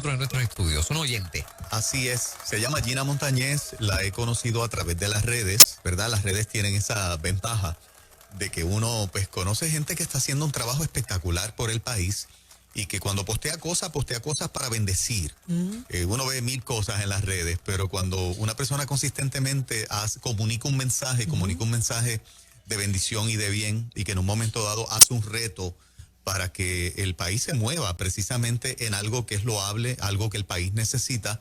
nosotros en nuestros estudios, un oyente. Así es, se llama Gina Montañez, la he conocido a través de las redes, ¿verdad? Las redes tienen esa ventaja de que uno pues conoce gente que está haciendo un trabajo espectacular por el país y que cuando postea cosas para bendecir. Uno ve mil cosas en las redes, pero cuando una persona consistentemente comunica un mensaje de bendición y de bien, y que en un momento dado hace un reto para que el país se mueva precisamente en algo que es loable, algo que el país necesita,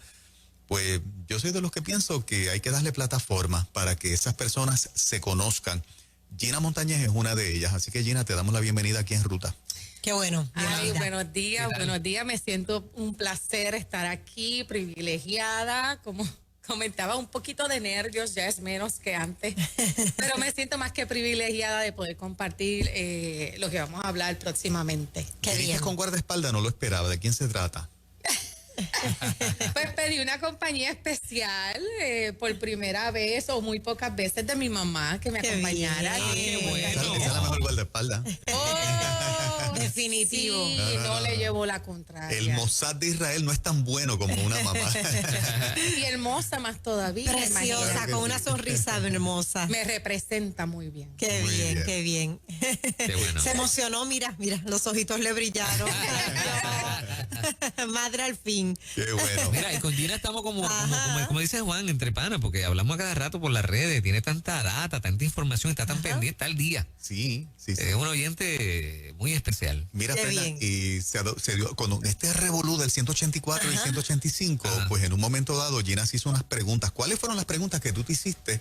pues yo soy de los que pienso que hay que darle plataforma para que esas personas se conozcan. Gina Montañez es una de ellas, así que Gina, te damos la bienvenida aquí en Ruta. Qué bueno. Ay, buenos días. Me siento un placer estar aquí, privilegiada. Como comentaba, un poquito de nervios, ya es menos que antes. Pero me siento más que privilegiada de poder compartir lo que vamos a hablar próximamente. Qué bien. Con guardaespaldas, no lo esperaba. ¿De quién se trata? Pues pedí una compañía especial por primera vez o muy pocas veces de mi mamá que me acompañara. Qué bueno. Esa es la mejor guardaespaldas. Definitivo. Sí, no le llevo la contraria. El Mossad de Israel no es tan bueno como una mamá. Y hermosa más todavía. Preciosa, con una sonrisa hermosa. Me representa muy bien. Qué Muy bien, bien. qué bien. Qué bueno. Se emocionó, mira, los ojitos le brillaron. Madre al fin. Qué bueno. Mira, y con Gina estamos como dice Juan, entre panas, porque hablamos a cada rato por las redes, tiene tanta data, tanta información, está tan pendiente, está al día. Sí. Es un oyente muy especial. Mira, Qué Fernan, bien. y se dio con este revolú del 184 y 185, pues en un momento dado Gina se hizo unas preguntas. ¿Cuáles fueron las preguntas que tú te hiciste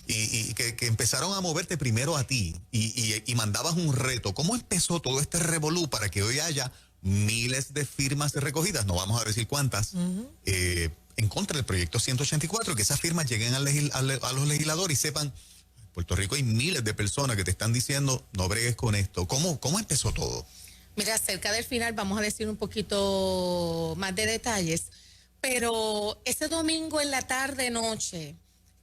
y que empezaron a moverte primero a ti y mandabas un reto? ¿Cómo empezó todo este revolú para que hoy haya miles de firmas recogidas, no vamos a decir cuántas, en contra del proyecto 184, que esas firmas lleguen a los legisladores y sepan, en Puerto Rico hay miles de personas que te están diciendo, no bregues con esto? ¿Cómo empezó todo? Mira, cerca del final vamos a decir un poquito más de detalles, pero ese domingo en la tarde-noche,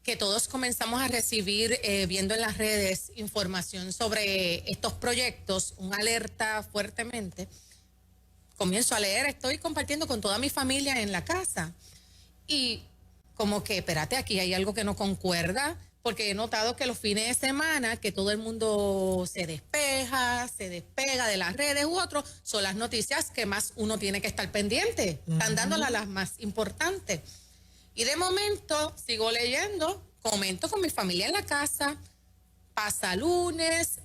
que todos comenzamos a recibir, viendo en las redes, información sobre estos proyectos, una alerta fuertemente, comienzo a leer, estoy compartiendo con toda mi familia en la casa y como que, espérate, aquí hay algo que no concuerda, porque he notado que los fines de semana, que todo el mundo se despega de las redes u otros, son las noticias que más uno tiene que estar pendiente, están dándolas las más importantes. Y de momento sigo leyendo, comento con mi familia en la casa, pasa lunes,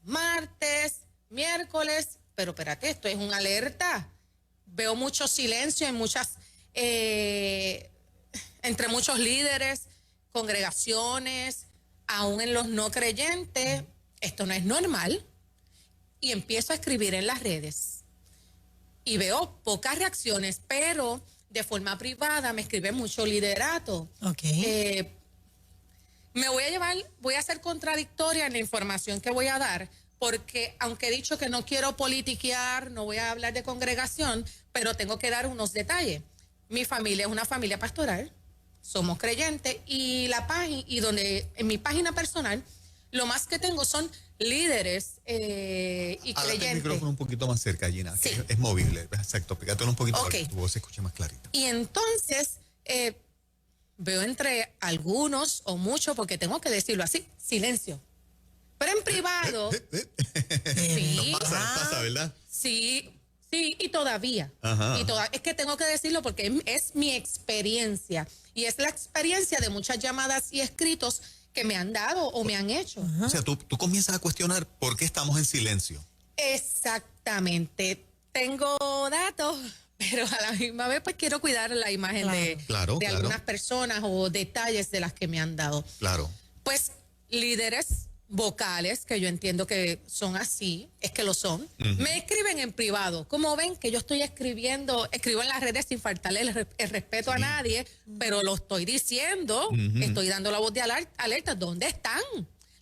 martes, miércoles, pero espérate, esto es una alerta. Veo mucho silencio en entre muchos líderes, congregaciones, aún en los no creyentes. Esto no es normal. Y empiezo a escribir en las redes. Y veo pocas reacciones, pero de forma privada me escribe mucho liderato. Ok. Voy a ser contradictoria en la información que voy a dar, porque aunque he dicho que no quiero politiquear, no voy a hablar de congregación, pero tengo que dar unos detalles. Mi familia es una familia pastoral, somos creyentes, y en mi página personal, lo más que tengo son líderes y Háblate creyentes. el micrófono un poquito más cerca, Gina, Sí. que es movible, exacto, pégate un poquito para Ok. que tu voz se escuche más clarita. Y entonces veo entre algunos o muchos, porque tengo que decirlo así, silencio. Pero en privado, sí, Nos pasa, ¿verdad? sí, y todavía. Ajá. Es que tengo que decirlo porque es mi experiencia. Y es la experiencia de muchas llamadas y escritos que me han dado o me han hecho. O sea, tú comienzas a cuestionar por qué estamos en silencio. Exactamente. Tengo datos, pero a la misma vez pues quiero cuidar la imagen Claro. de algunas personas o detalles de las que me han dado. Claro. Pues líderes vocales, que yo entiendo que son así, es que lo son, me escriben en privado. Como ven que yo escribo en las redes sin faltarle el respeto a nadie, pero lo estoy diciendo, estoy dando la voz de alerta. ¿Dónde están?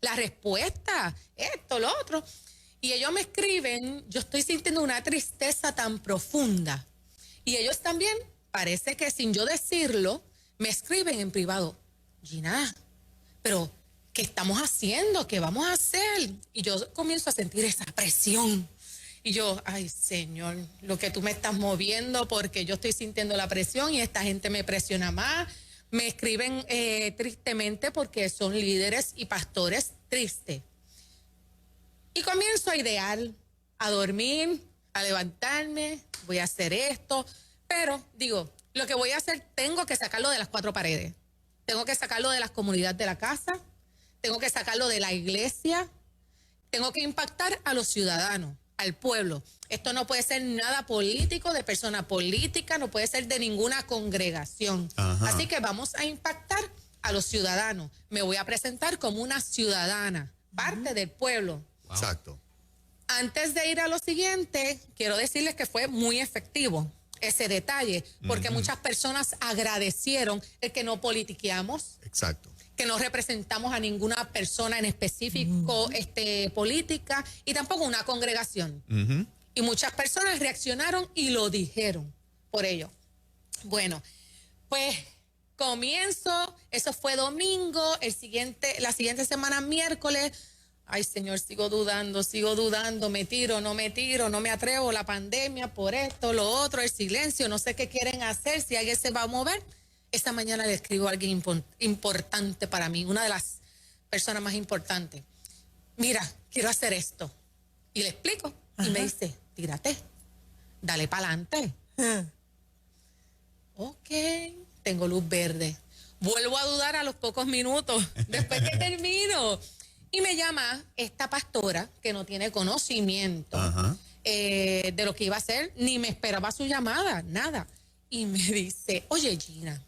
La respuesta, esto, lo otro. Y ellos me escriben, yo estoy sintiendo una tristeza tan profunda. Y ellos también, parece que sin yo decirlo, me escriben en privado. Gina, pero ¿qué estamos haciendo? ¿Qué vamos a hacer? Y yo comienzo a sentir esa presión. Y yo, ay, Señor, lo que tú me estás moviendo, porque yo estoy sintiendo la presión y esta gente me presiona más. Me escriben tristemente porque son líderes y pastores tristes. Y comienzo a idear, a dormir, a levantarme, voy a hacer esto. Pero digo, lo que voy a hacer, tengo que sacarlo de las cuatro paredes. Tengo que sacarlo de las comunidades de la casa. Tengo que sacarlo de la iglesia. Tengo que impactar a los ciudadanos, al pueblo. Esto no puede ser nada político, de persona política, no puede ser de ninguna congregación. Ajá. Así que vamos a impactar a los ciudadanos. Me voy a presentar como una ciudadana, parte del pueblo. Wow. Exacto. Antes de ir a lo siguiente, quiero decirles que fue muy efectivo ese detalle, porque muchas personas agradecieron el que no politiqueamos, Exacto. que no representamos a ninguna persona en específico política y tampoco una congregación. Ujú. Y muchas personas reaccionaron y lo dijeron por ello. Bueno, pues comienzo, eso fue domingo, la siguiente semana miércoles. Ay, Señor, sigo dudando, me tiro, no me atrevo, la pandemia, por esto, lo otro, el silencio, no sé qué quieren hacer, si alguien se va a mover. Esta mañana le escribo a alguien importante para mí, una de las personas más importantes. Mira, quiero hacer esto. Y le explico. Ajá. Y me dice, tírate, dale para adelante. Ok, tengo luz verde. Vuelvo a dudar a los pocos minutos después que termino. Y me llama esta pastora que no tiene conocimiento Ajá. de lo que iba a hacer, ni me esperaba su llamada, nada. Y me dice, oye Gina,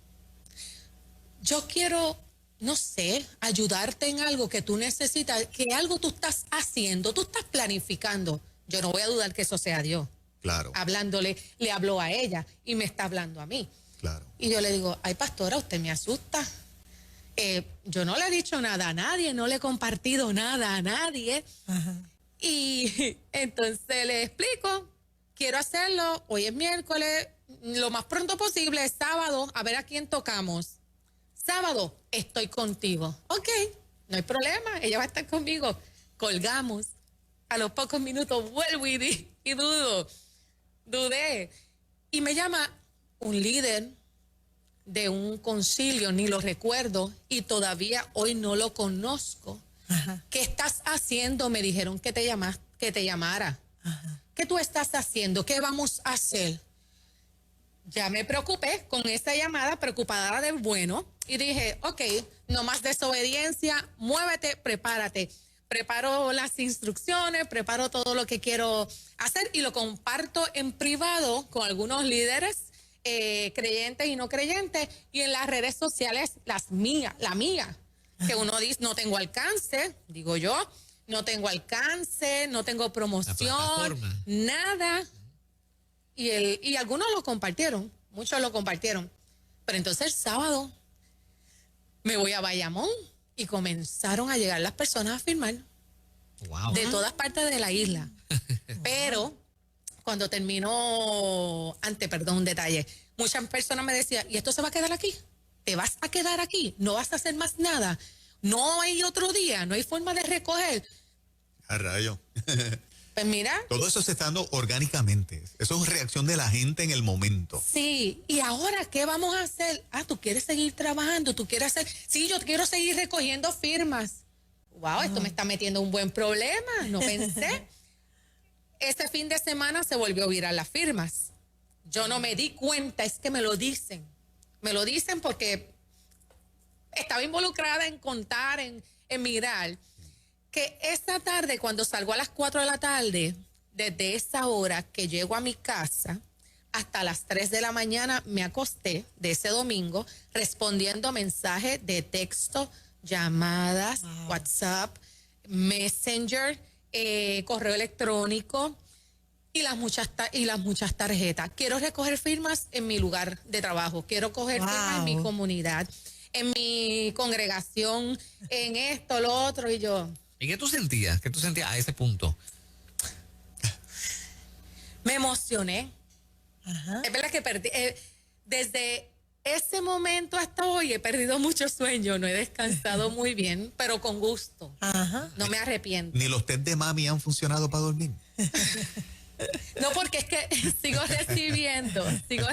yo quiero, no sé, ayudarte en algo que tú necesitas, que algo tú estás haciendo, tú estás planificando. Yo no voy a dudar que eso sea Dios. Claro. Hablándole, le habló a ella y me está hablando a mí. Claro. Y yo le digo, ay pastora, usted me asusta. Yo no le he dicho nada a nadie, no le he compartido nada a nadie. Ajá. Y entonces le explico, quiero hacerlo, hoy es miércoles, lo más pronto posible, es sábado, a ver a quién tocamos. Sábado, estoy contigo. Ok, no hay problema, ella va a estar conmigo. Colgamos. A los pocos minutos vuelvo y dudé. Y me llama un líder de un concilio, ni lo recuerdo, y todavía hoy no lo conozco. Ajá. ¿Qué estás haciendo? Me dijeron que te llamara. Ajá. ¿Qué tú estás haciendo? ¿Qué vamos a hacer? Ya me preocupé con esta llamada, preocupada del bueno, y dije, ok, no más desobediencia, muévete, prepárate. Preparo las instrucciones, preparo todo lo que quiero hacer y lo comparto en privado con algunos líderes creyentes y no creyentes, y en las redes sociales, la mía, que uno dice, no tengo alcance, digo yo, no tengo alcance, no tengo promoción, plataforma. nada. Y algunos lo compartieron, muchos lo compartieron. Pero entonces el sábado me voy a Bayamón y comenzaron a llegar las personas a firmar Wow. de todas partes de la isla. Pero cuando terminó, un detalle, muchas personas me decían, ¿y esto se va a quedar aquí? ¿Te vas a quedar aquí? ¿No vas a hacer más nada? ¿No hay otro día? ¿No hay forma de recoger? A rayo. Pues mira, Todo eso se está dando orgánicamente. Eso es reacción de la gente en el momento. sí, ¿y ahora qué vamos a hacer? Ah, ¿tú quieres seguir trabajando? ¿Tú quieres hacer? Sí, yo quiero seguir recogiendo firmas. Wow, esto me está metiendo un buen problema, no pensé. Ese fin de semana se volvió viral las firmas. Yo no me di cuenta, es que me lo dicen. Me lo dicen porque estaba involucrada en contar, en mirar. Que esta tarde, cuando salgo a las 4 de la tarde, desde esa hora que llego a mi casa, hasta las 3 de la mañana me acosté de ese domingo respondiendo mensajes de texto, llamadas, WhatsApp, Messenger, correo electrónico y las muchas tarjetas. Quiero recoger firmas en mi lugar de trabajo, quiero coger firmas en mi comunidad, en mi congregación, en esto, lo otro, y yo... ¿Y qué tú sentías? ¿Qué tú sentías a ese punto? Me emocioné. Ajá. Es verdad que perdí. Desde ese momento hasta hoy he perdido mucho sueño, no he descansado muy bien, pero con gusto. Ajá. No me arrepiento. Ni los test de mami han funcionado para dormir. No, porque es que sigo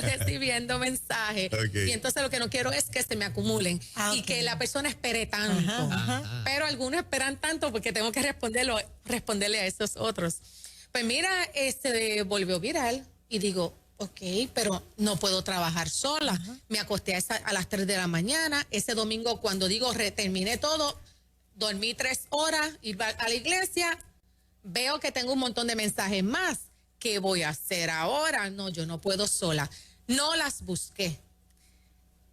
recibiendo mensajes. Ok. Y entonces lo que no quiero es que se me acumulen y Ok. que la persona espere tanto. Ajá. Pero algunos esperan tanto porque tengo que responderle a esos otros. Pues mira, se volvió viral y digo, ok, pero no puedo trabajar sola. Me acosté a las 3 de la mañana. Ese domingo, cuando digo terminé todo, dormí 3 horas, iba a la iglesia, veo que tengo un montón de mensajes más. ¿Qué voy a hacer ahora? No, yo no puedo sola. No las busqué.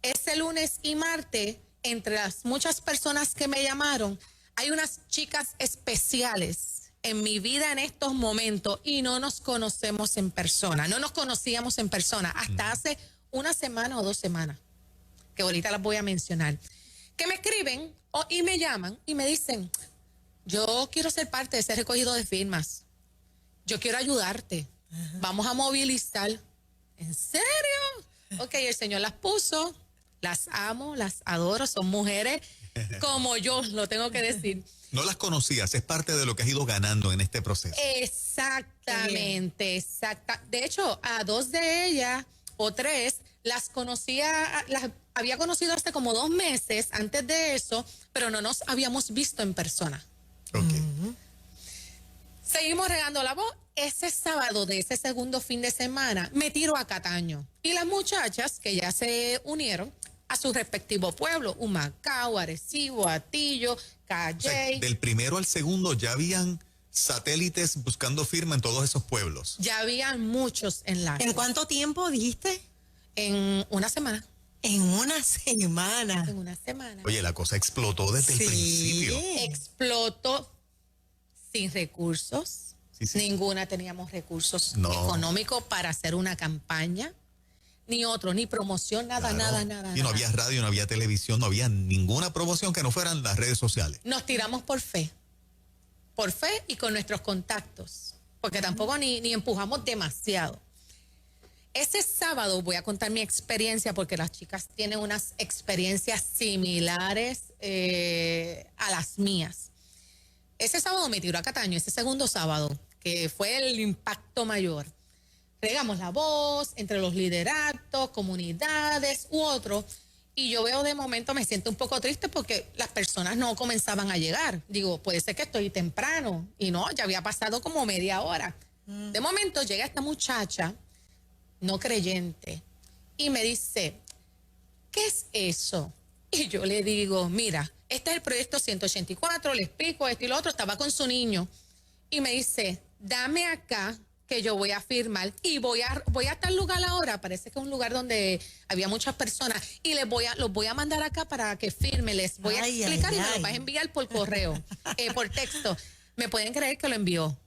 Ese lunes y martes, entre las muchas personas que me llamaron, hay unas chicas especiales en mi vida en estos momentos y no nos conocemos en persona. No nos conocíamos en persona hasta hace una semana o 2 semanas, que ahorita las voy a mencionar, que me escriben y me llaman y me dicen, yo quiero ser parte de ese recogido de firmas. Yo quiero ayudarte. Vamos a movilizar. ¿En serio? Ok, el Señor las puso. Las amo, las adoro. Son mujeres como yo, lo tengo que decir. No las conocías, es parte de lo que has ido ganando en este proceso. Exactamente, exacta. De hecho, a 2 de ellas o 3 las conocía, las había conocido hace como 2 meses antes de eso, pero no nos habíamos visto en persona. Ok. Seguimos regando la voz. Ese sábado de ese segundo fin de semana me tiro a Cataño. Y las muchachas que ya se unieron a su respectivo pueblo, Humacao, Arecibo, Atillo, O sea, Calle. del primero al segundo ya habían satélites buscando firma en todos esos pueblos. Ya habían muchos enlaces. ¿En cuánto tiempo dijiste? En una semana. En una semana. En una semana. Oye, la cosa explotó desde el principio. Explotó sin recursos. Sí, sí. Ninguna teníamos recursos No. económicos para hacer una campaña, ni otro, ni promoción, nada, Claro. nada. Y no había radio, no había televisión, no había ninguna promoción que no fueran las redes sociales. Nos tiramos por fe y con nuestros contactos, porque tampoco ni empujamos demasiado. Ese sábado voy a contar mi experiencia porque las chicas tienen unas experiencias similares a las mías. Ese sábado me tiró a Cataño, ese segundo sábado, que fue el impacto mayor. Regamos la voz entre los lideratos, comunidades u otros, y yo veo de momento, me siento un poco triste porque las personas no comenzaban a llegar. Digo, puede ser que estoy temprano, y no, ya había pasado como media hora. De momento llega esta muchacha, no creyente, y me dice, ¿qué es eso? Y yo le digo, mira, este es el proyecto 184, le explico esto y lo otro, estaba con su niño. Y me dice, dame acá que yo voy a firmar y voy a tal lugar ahora, parece que es un lugar donde había muchas personas, y los voy a mandar acá para que firmen, les voy a explicar y me lo vas a enviar por correo, por texto. ¿Me pueden creer que lo envió?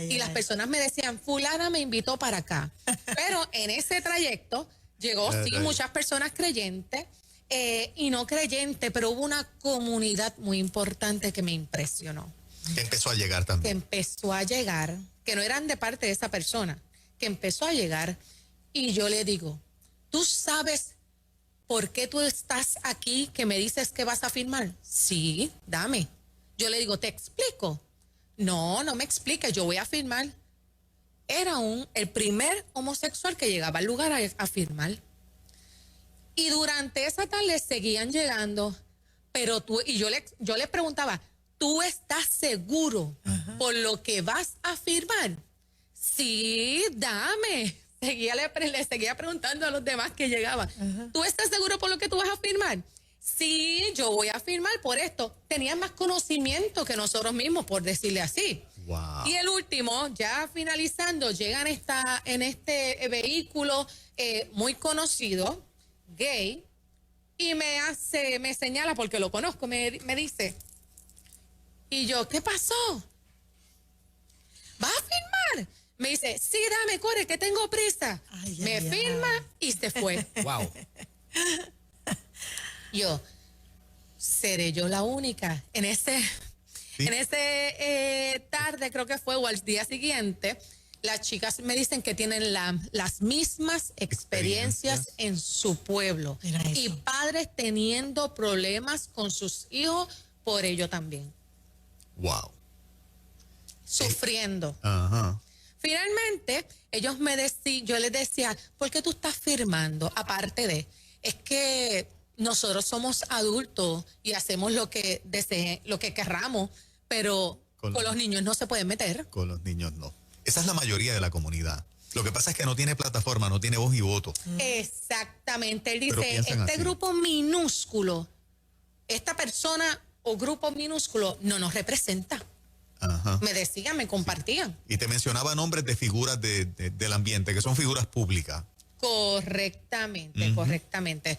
Y las personas me decían, fulana me invitó para acá. Pero en ese trayecto llegó, sí, muchas personas creyentes y no creyentes, pero hubo una comunidad muy importante que me impresionó. Que empezó a llegar Que también. empezó a llegar, que no eran de parte de esa persona, que empezó a llegar y yo le digo, ¿tú sabes por qué tú estás aquí que me dices que vas a firmar? Sí, dame. Yo le digo, ¿te explico? No, no me expliques, yo voy a firmar. Era el primer homosexual que llegaba al lugar a firmar. Y durante esa tarde seguían llegando, pero yo le preguntaba, ¿tú estás seguro por lo que vas a firmar? Sí, dame. Le seguía preguntando a los demás que llegaban, ¿tú estás seguro por lo que tú vas a firmar? Sí, yo voy a firmar por esto. Tenían más conocimiento que nosotros mismos, por decirle así. Wow. Y el último, ya finalizando, llegan en este vehículo muy conocido, gay, y me señala, porque lo conozco, me dice, y yo, ¿qué pasó? ¿Vas a firmar? Me dice, sí, dame, corre, que tengo prisa. Me firma y se fue. Wow. Yo, seré yo la única. En ese tarde, creo que fue, o al día siguiente, las chicas me dicen que tienen las mismas experiencias en su pueblo. Y padres teniendo problemas con sus hijos por ello también. Wow. Sufriendo. Ajá. Finalmente, yo les decía, ¿por qué tú estás firmando? Aparte de, es que nosotros somos adultos y hacemos lo que lo que querramos, pero con los niños no se pueden meter. Con los niños no. Esa es la mayoría de la comunidad. Lo que pasa es que no tiene plataforma, no tiene voz y voto. Exactamente. Él Pero dice, piensan este así. grupo minúsculo, esta persona o grupo minúsculo no nos representa. Ajá. Me decían, me compartían. Y te mencionaba nombres de figuras del ambiente, que son figuras públicas. Correctamente, correctamente.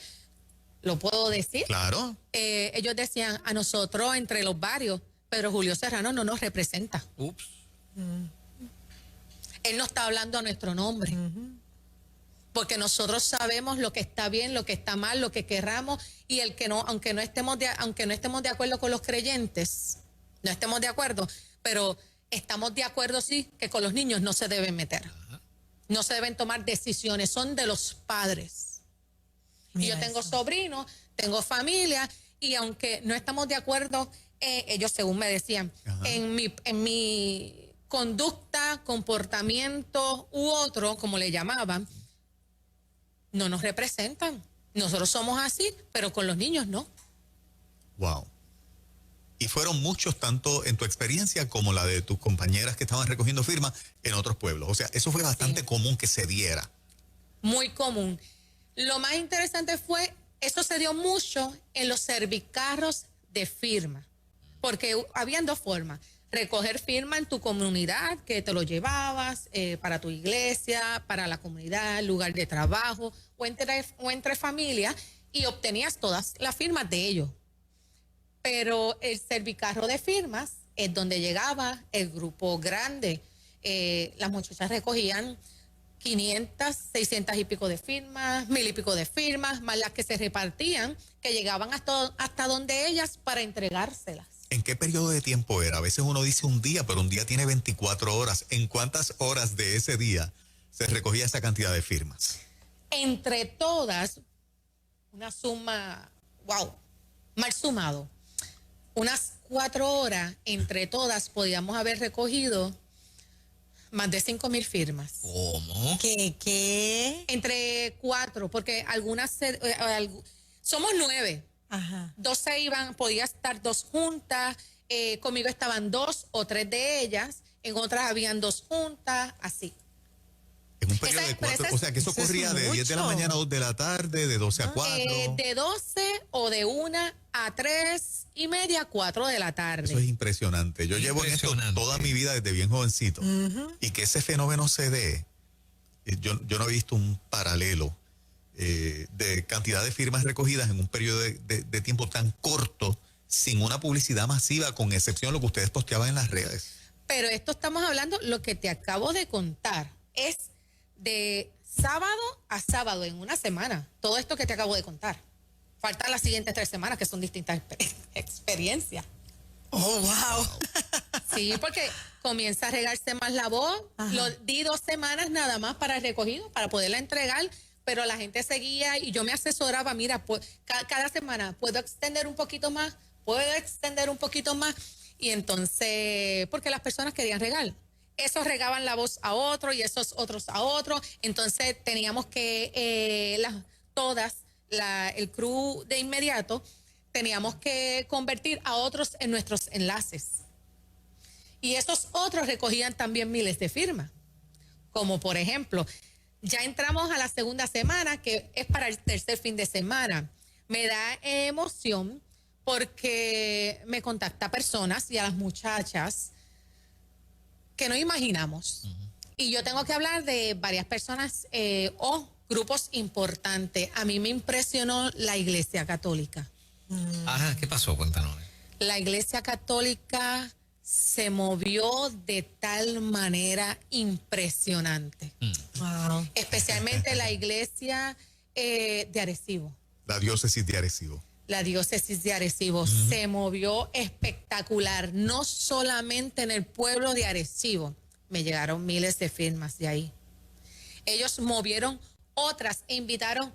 ¿Lo puedo decir? Claro. Ellos decían, a nosotros entre los varios, Pedro Julio Serrano no nos representa. Ups. Él no está hablando a nuestro nombre. Porque nosotros sabemos lo que está bien, lo que está mal, lo que querramos, y el que no, aunque no estemos de acuerdo con los creyentes, no estemos de acuerdo, pero estamos de acuerdo sí que con los niños no se deben meter. No se deben tomar decisiones, son de los padres. Y yo tengo sobrinos, tengo familia, y aunque no estamos de acuerdo, ellos según me decían, en mi conducta, comportamiento u otro, como le llamaban, no nos representan. Nosotros somos así, pero con los niños no. Wow. Y fueron muchos, tanto en tu experiencia como la de tus compañeras que estaban recogiendo firmas en otros pueblos. O sea, eso fue bastante común que se diera. Muy común. Lo más interesante fue, eso se dio mucho en los servicarros de firma, porque habían dos formas. Recoger firma en tu comunidad, que te lo llevabas para tu iglesia, para la comunidad, lugar de trabajo o entre familias, y obtenías todas las firmas de ellos. Pero el servicarro de firmas es donde llegaba el grupo grande. Las muchachas recogían 500, 600 y pico de firmas, 1000 y pico de firmas, más las que se repartían, que llegaban hasta donde ellas para entregárselas. ¿En qué periodo de tiempo era? A veces uno dice un día, pero un día tiene 24 horas. ¿En cuántas horas de ese día se recogía esa cantidad de firmas? Entre todas, una suma, wow, mal sumado, unas 4 horas, entre todas podíamos haber recogido más de 5,000 firmas. ¿Cómo? ¿Qué? Entre 4, porque algunas, somos 9. Ajá. 2 se iban, podía estar 2 juntas, conmigo estaban 2 o 3 de ellas, en otras habían 2 juntas, así. En un periodo Esa- de 4, pero o sea que eso eso es corría de 10 de la mucho. mañana a 2 de la tarde, de 12 a 4. De 12 o de 1 a 3:30 a 4 de la tarde. Eso es impresionante. Yo llevo en esto Impresionante. toda mi vida desde bien jovencito. Y que ese fenómeno se dé, yo no he visto un paralelo de cantidad de firmas recogidas en un periodo de tiempo tan corto, sin una publicidad masiva, con excepción de lo que ustedes posteaban en las redes. Pero esto estamos hablando, lo que te acabo de contar, es de sábado a sábado en una semana. Todo esto que te acabo de contar. Faltan las siguientes 3 semanas, que son distintas experiencias. Oh, wow. Sí, porque comienza a regarse más la voz. Di 2 semanas nada más para el recogido, para poderla entregar, pero la gente seguía y yo me asesoraba, mira, pues, cada semana puedo extender un poquito más, y entonces, porque las personas querían regar. Esos regaban la voz a otro y esos otros a otro, entonces teníamos que, el crew de inmediato, teníamos que convertir a otros en nuestros enlaces. Y esos otros recogían también miles de firmas. Como por ejemplo, ya entramos a la segunda semana, que es para el tercer fin de semana. Me da emoción porque me contacta personas y a las muchachas que no imaginamos. Y yo tengo que hablar de varias personas o grupos importantes. A mí me impresionó la Iglesia Católica. Ajá, ¿qué pasó? Cuéntanos. La Iglesia Católica se movió de tal manera impresionante. Wow. Especialmente la iglesia de Arecibo. La diócesis de Arecibo. La diócesis de Arecibo se movió espectacular, no solamente en el pueblo de Arecibo. Me llegaron miles de firmas de ahí. Ellos movieron otras e invitaron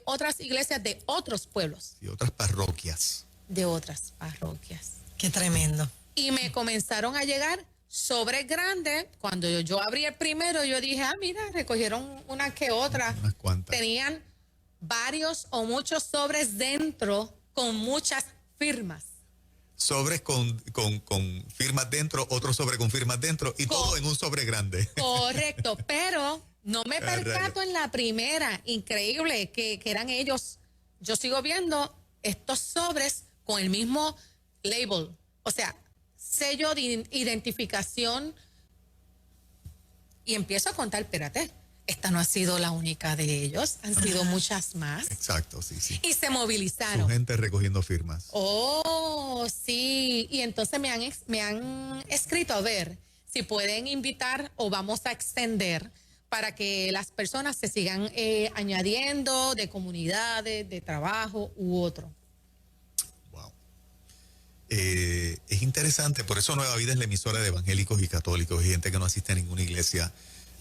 otras iglesias de otros pueblos, Y otras parroquias. de otras parroquias. Qué tremendo. Y me comenzaron a llegar sobres grandes. Cuando yo abrí el primero, yo dije, mira, recogieron una que otra. Unas cuantas. Tenían varios o muchos sobres dentro con muchas firmas. Sobres con firmas dentro, otro sobre con firmas dentro y todo en un sobre grande. Correcto, pero no me Ah, percato en la primera. Increíble que eran ellos. Yo sigo viendo estos sobres con el mismo label, o sea, sello de identificación. Y empiezo a contar, espérate, esta no ha sido la única de ellos, han sido muchas más. Exacto, sí, sí. Y se Su movilizaron. gente recogiendo firmas. Oh, sí. Y entonces me han escrito a ver si pueden invitar o vamos a extender para que las personas se sigan añadiendo de comunidades, de trabajo u otro. Wow. Es interesante, por eso Nueva Vida es la emisora de evangélicos y católicos y gente que no asiste a ninguna iglesia.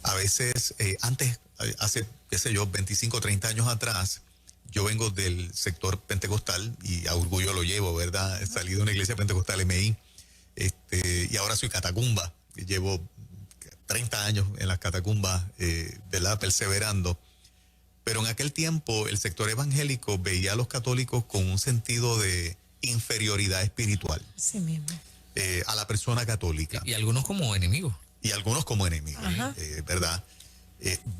A veces, antes, hace, qué sé yo, 25, 30 años atrás, yo vengo del sector pentecostal y a orgullo lo llevo, ¿verdad? He salido de una iglesia pentecostal MI y ahora soy catacumba. Llevo 30 años en las catacumbas, ¿verdad? Perseverando. Pero en aquel tiempo el sector evangélico veía a los católicos con un sentido de inferioridad espiritual Así mismo. a la persona católica. Y algunos como enemigos. Y algunos como enemigos, Ajá. ¿verdad?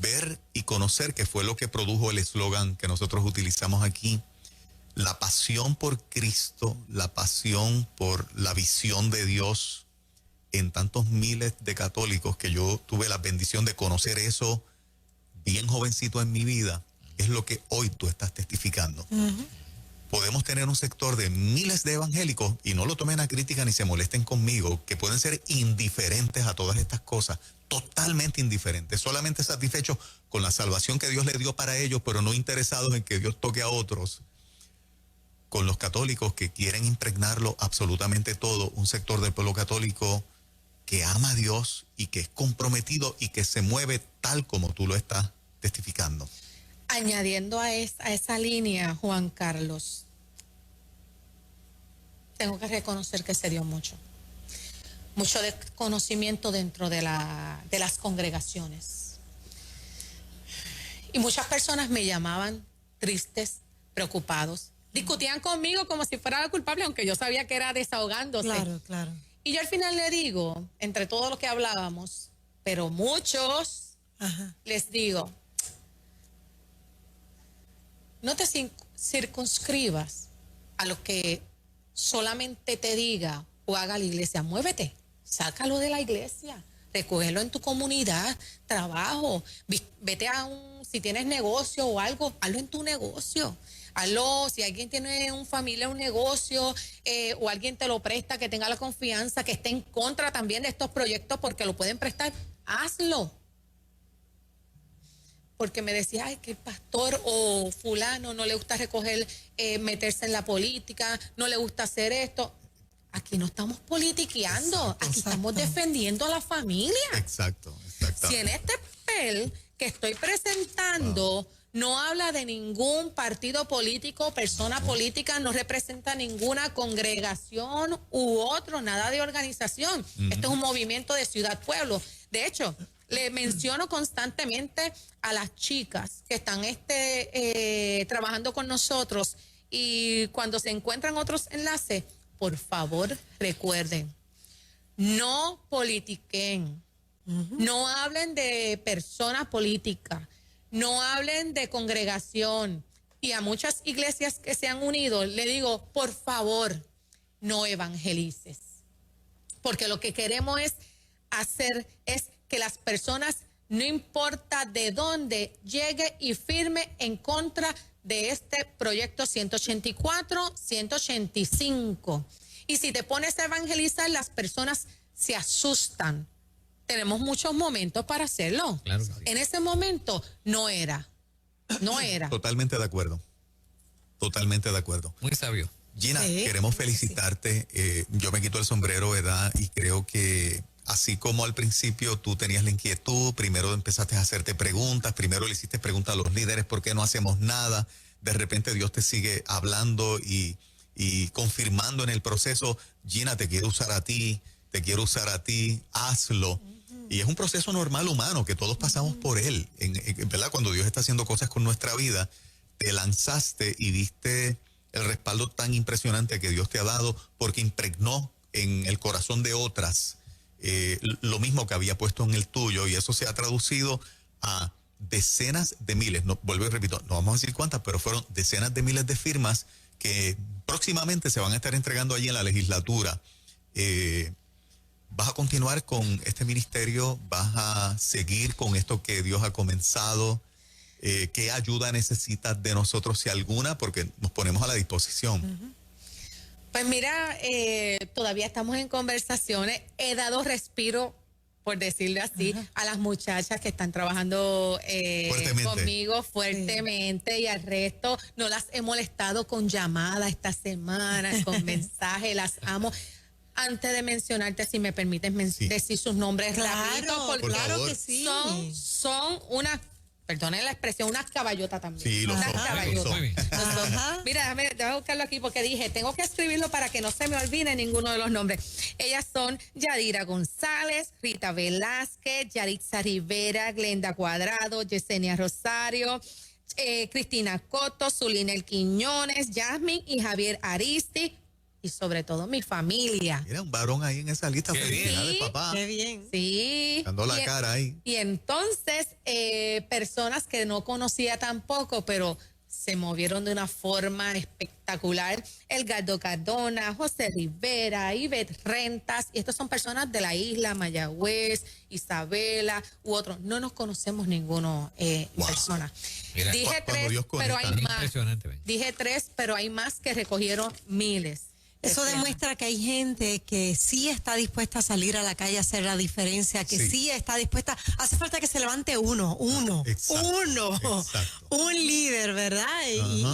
Ver y conocer, que fue lo que produjo el eslogan que nosotros utilizamos aquí, la pasión por Cristo, la pasión por la visión de Dios en tantos miles de católicos que yo tuve la bendición de conocer eso bien jovencito en mi vida, es lo que hoy tú estás testificando. Podemos tener un sector de miles de evangélicos, y no lo tomen a crítica ni se molesten conmigo, que pueden ser indiferentes a todas estas cosas, totalmente indiferentes, solamente satisfechos con la salvación que Dios les dio para ellos, pero no interesados en que Dios toque a otros. Con los católicos que quieren impregnarlo absolutamente todo, un sector del pueblo católico que ama a Dios y que es comprometido y que se mueve tal como tú lo estás testificando. Añadiendo a esa línea, Juan Carlos, tengo que reconocer que se dio mucho desconocimiento dentro de las congregaciones. Y muchas personas me llamaban tristes, preocupados, discutían conmigo como si fuera la culpable, aunque yo sabía que era desahogándose. Claro, claro. Y yo al final le digo, entre todo lo que hablábamos, pero muchos, Ajá. les digo, no te circunscribas a lo que solamente te diga o haga la iglesia. Muévete, sácalo de la iglesia, recógelo en tu comunidad, trabajo, vete si tienes negocio o algo, hazlo en tu negocio. Hazlo, si alguien tiene un familia, un negocio, o alguien te lo presta, que tenga la confianza, que esté en contra también de estos proyectos porque lo pueden prestar, hazlo. Porque me decía, ay, que el pastor o fulano no le gusta recoger, meterse en la política, no le gusta hacer esto. Aquí no estamos politiqueando, Exacto, aquí estamos exacto. defendiendo a la familia. Exacto, exacto. Si en este papel que estoy presentando no habla de ningún partido político, persona política, no representa ninguna congregación u otro, nada de organización. Esto es un movimiento de ciudad-pueblo. De hecho, le menciono constantemente a las chicas que están trabajando con nosotros, y cuando se encuentran otros enlaces, por favor, recuerden, no politiquen, no hablen de personas políticas, no hablen de congregación. Y a muchas iglesias que se han unido, le digo, por favor, no evangelices. Porque lo que queremos hacer es que las personas, no importa de dónde, llegue y firme en contra de este proyecto 184, 185. Y si te pones a evangelizar, las personas se asustan. Tenemos muchos momentos para hacerlo. Claro que sí. En ese momento no era. Totalmente de acuerdo. Totalmente de acuerdo. Muy sabio. Gina, Sí, queremos sí. felicitarte. Yo me quito el sombrero, ¿verdad? Y creo que así como al principio tú tenías la inquietud, primero empezaste a hacerte preguntas, primero le hiciste preguntas a los líderes, ¿por qué no hacemos nada? De repente Dios te sigue hablando y confirmando en el proceso. Gina, te quiero usar a ti. te quiero usar a ti, hazlo. Y es un proceso normal humano que todos pasamos por él, ¿verdad? Cuando Dios está haciendo cosas con nuestra vida, te lanzaste y viste el respaldo tan impresionante que Dios te ha dado porque impregnó en el corazón de otras lo mismo que había puesto en el tuyo, y eso se ha traducido a decenas de miles, no, vuelvo y repito, no vamos a decir cuántas, pero fueron decenas de miles de firmas que próximamente se van a estar entregando allí en la legislatura. ¿Vas a continuar con este ministerio? ¿Vas a seguir con esto que Dios ha comenzado? ¿Qué ayuda necesitas de nosotros, si alguna? Porque nos ponemos a la disposición. Pues mira, todavía estamos en conversaciones. He dado respiro, por decirlo así, a las muchachas que están trabajando conmigo fuertemente, y al resto no las he molestado con llamadas esta semana, con mensajes, las amo. Antes de mencionarte, si me permites decir sus nombres rapidito, porque claro que sí. son unas, perdonen la expresión, unas caballotas también. Sí, lo unas son. caballotas. Muy bien. Mira, déjame buscarlo aquí porque dije, tengo que escribirlo para que no se me olvide ninguno de los nombres. Ellas son Yadira González, Rita Velázquez, Yaritza Rivera, Glenda Cuadrado, Yesenia Rosario, Cristina Coto, Zulinel Quiñones, Yasmin y Javier Aristi, y sobre todo mi familia. Mira, un varón ahí en esa lista. Qué Felicidades, bien. papá. Qué bien. Sí. Dando la cara ahí. Y entonces, personas que no conocía tampoco, pero se movieron de una forma espectacular. Edgardo Cardona, José Rivera, Ivette Rentas, y estos son personas de la isla, Mayagüez, Isabela u otros. No nos conocemos ninguno en persona. Mira, Dije cuando tres, Dios pero conecta. hay más. Impresionante, ven. Dije tres, pero hay más que recogieron miles. Eso demuestra que hay gente que sí está dispuesta a salir a la calle a hacer la diferencia, que sí está dispuesta. Hace falta que se levante uno, Exacto. un líder, ¿verdad?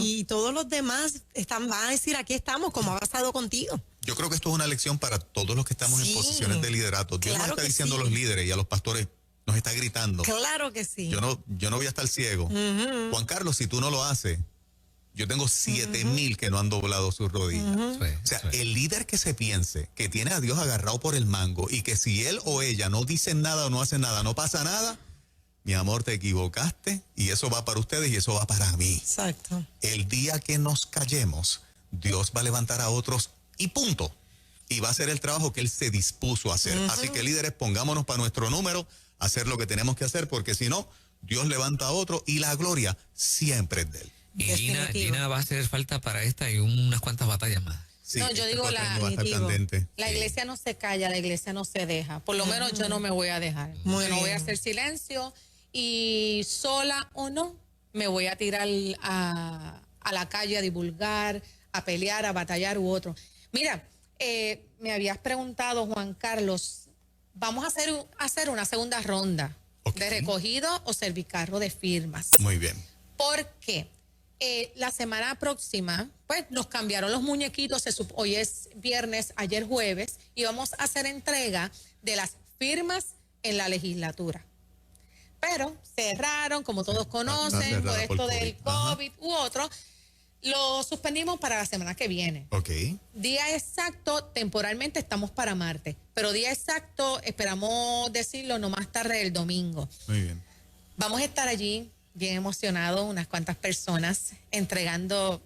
Y todos los demás van a decir, aquí estamos, como ha pasado contigo. Yo creo que esto es una lección para todos los que estamos en posiciones de liderato. Dios Claro nos está que diciendo sí. a los líderes y a los pastores, nos está gritando. Claro que sí. Yo no voy a estar ciego. Juan Carlos, si tú no lo haces, yo tengo 7,000 que no han doblado sus rodillas. Eso es, O sea, eso es. el líder que se piense que tiene a Dios agarrado por el mango y que si él o ella no dicen nada o no hacen nada, no pasa nada, mi amor, te equivocaste, y eso va para ustedes y eso va para mí. Exacto. El día que nos callemos, Dios va a levantar a otros y punto. Y va a hacer el trabajo que Él se dispuso a hacer. Así que, líderes, pongámonos para nuestro número, hacer lo que tenemos que hacer, porque si no, Dios levanta a otro y la gloria siempre es de Él. Y Definitivo. Gina va a hacer falta para esta y unas cuantas batallas más. Sí, No, yo este digo cuatrenio va a estar candente. La iglesia no se calla, la iglesia no se deja. Por lo menos yo no me voy a dejar. Muy Yo no voy a bien. hacer silencio, y sola o no, me voy a tirar a la calle a divulgar, a pelear, a batallar u otro. Mira, me habías preguntado, Juan Carlos, vamos a hacer una segunda ronda de recogido o servicarro de firmas. Muy bien. ¿Por qué? La semana próxima, pues nos cambiaron los muñequitos. Hoy es viernes, ayer jueves, y vamos a hacer entrega de las firmas en la legislatura. Pero cerraron, como todos conocen, cerrada por esto por del COVID. Ajá. COVID u otro. Lo suspendimos para la semana que viene. Ok. Día exacto, temporalmente estamos para martes, pero día exacto esperamos decirlo no más tarde el domingo. Muy bien. Vamos a estar allí bien emocionados, unas cuantas personas, entregando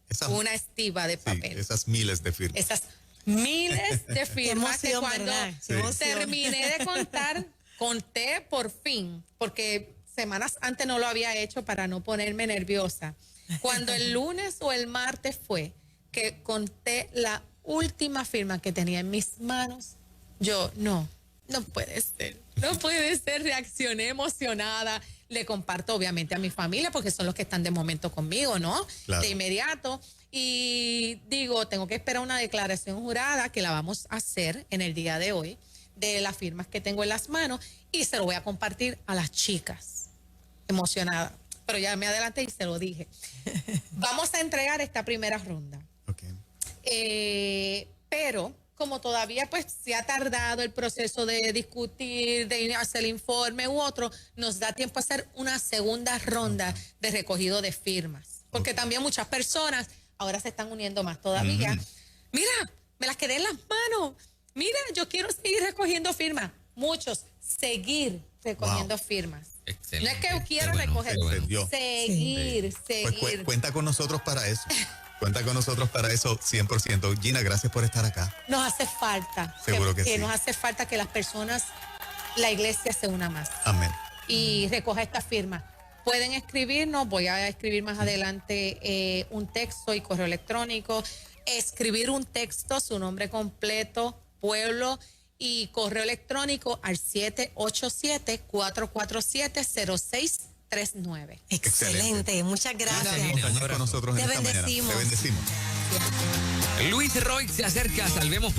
Esas, una estiva de sí, papel. esas miles de firmas. Esas miles de firmas que emoción, cuando ¿verdad? Qué emoción. terminé de contar, conté por fin, porque semanas antes no lo había hecho para no ponerme nerviosa. Cuando el lunes o el martes fue que conté la última firma que tenía en mis manos, yo no puede ser, reaccioné emocionada. Le comparto obviamente a mi familia porque son los que están de momento conmigo, ¿no? Claro. De inmediato. Y digo, tengo que esperar una declaración jurada que la vamos a hacer en el día de hoy de las firmas que tengo en las manos, y se lo voy a compartir a las chicas. Emocionada. Pero ya me adelanté y se lo dije. Vamos a entregar esta primera ronda. Ok. Pero como todavía pues se ha tardado el proceso de discutir, de hacer el informe u otro, nos da tiempo a hacer una segunda ronda de recogido de firmas. Porque también muchas personas ahora se están uniendo más todavía. Mira, me las quedé en las manos. mira, yo quiero seguir recogiendo firmas. Muchos, seguir recogiendo firmas. Excelente. No es que quiero Qué bueno, recoger, qué bueno. Entendió. seguir. Pues cuenta con nosotros para eso. Cuenta con nosotros para eso 100%. Gina, gracias por estar acá. Nos hace falta. Seguro que sí. Nos hace falta que las personas, la iglesia se una más Amén. y recoja esta firma. Pueden escribirnos, voy a escribir más adelante un texto y correo electrónico. Escribir un texto, su nombre completo, pueblo y correo electrónico al 787-447-0639. Excelente, muchas Gina gracias. Montañez con nosotros en Te esta mañana. bendecimos. Te bendecimos. Luis Roy se acerca, salvemos por